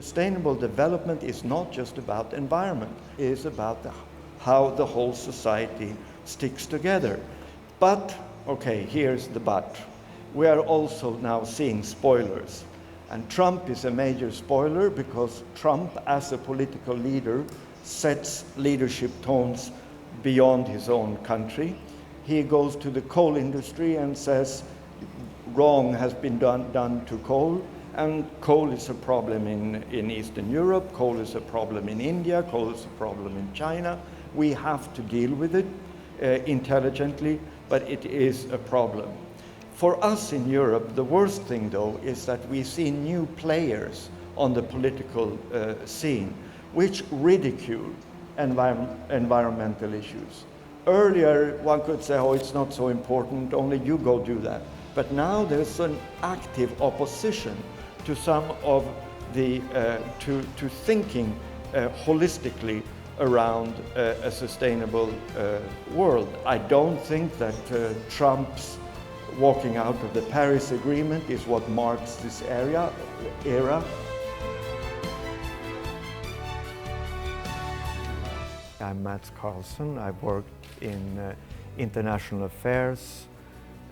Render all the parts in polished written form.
Sustainable development is not just about environment, it is about how the whole society sticks together. But, okay, here's the but. We are also now seeing spoilers. And Trump is a major spoiler because Trump, as a political leader, sets leadership tones beyond his own country. He goes to the coal industry and says wrong has been done to coal, and coal is a problem in Eastern Europe, coal is a problem in India, coal is a problem in China. We have to deal with it intelligently, but it is a problem. For us in Europe, the worst thing though is that we see new players on the political scene which ridicule environmental issues. Earlier one could say, oh, it's not so important, only you go do that. But now there's an active opposition to some of the, to thinking holistically around a sustainable world. I don't think that Trump's walking out of the Paris Agreement is what marks this era. I'm Karlsson. I've worked in international affairs,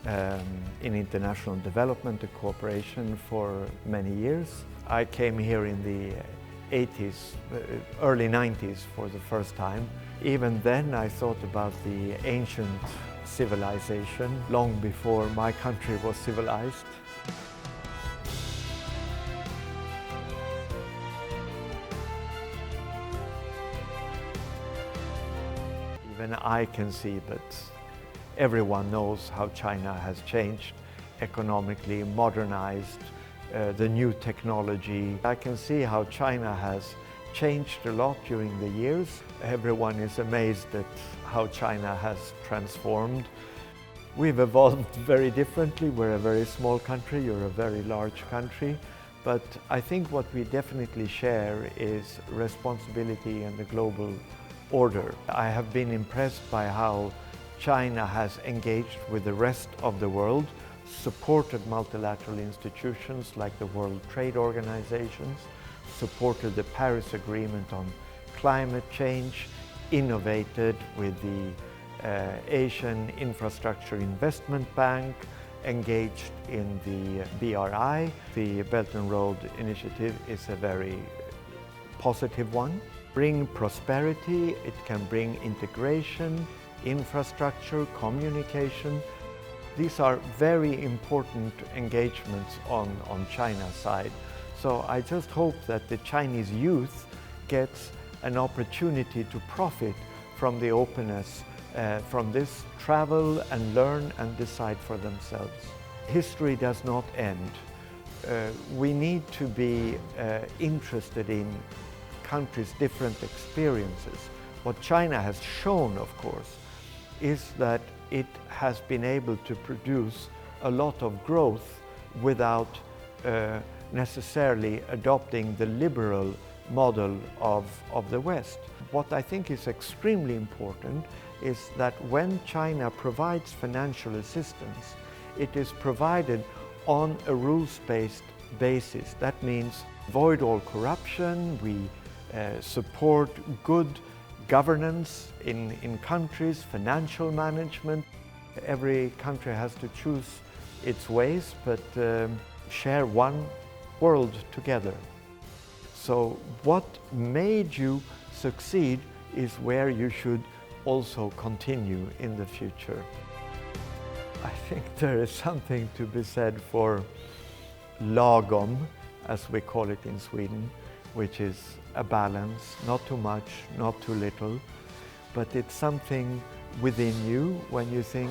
in international development and cooperation for many years. I came here in the 80s, early 90s for the first time. Even then I thought about the ancient civilization, long before my country was civilized. Even I can see that everyone knows how China has changed economically, modernized, the new technology. I can see how China has changed a lot during the years. Everyone is amazed at how China has transformed. We've evolved very differently. We're a very small country, you're a very large country. But I think what we definitely share is responsibility and the global order. I have been impressed by how China has engaged with the rest of the world, supported multilateral institutions like the World Trade Organizations, supported the Paris Agreement on climate change, innovated with the Asian Infrastructure Investment Bank, engaged in the BRI. The Belt and Road Initiative is a very positive one. Bring prosperity, it can bring integration, infrastructure, communication. These are very important engagements on China's side. So I just hope that the Chinese youth gets an opportunity to profit from the openness, from this travel and learn and decide for themselves. History does not end. We need to be interested in countries' different experiences. What China has shown, of course, is that it has been able to produce a lot of growth without necessarily adopting the liberal model of the West. What I think is extremely important is that when China provides financial assistance, it is provided on a rules-based basis. That means avoid all corruption, we support good governance in countries, financial management. Every country has to choose its ways, but share one world together. So what made you succeed is where you should also continue in the future. I think there is something to be said for lagom, as we call it in Sweden, which is a balance, not too much, not too little, but it's something within you when you think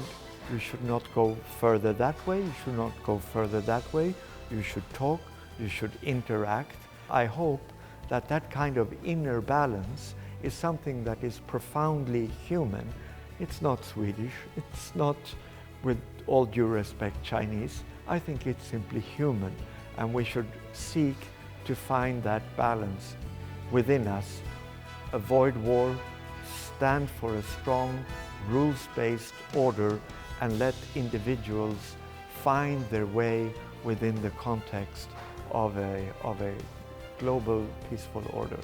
you should not go further that way, you should not go further that way, you should talk, you should interact. I hope that that kind of inner balance is something that is profoundly human. It's not Swedish, it's not, with all due respect, Chinese. I think it's simply human, and we should seek to find that balance within us, avoid war, stand for a strong, rules-based order, and let individuals find their way within the context of a global peaceful order.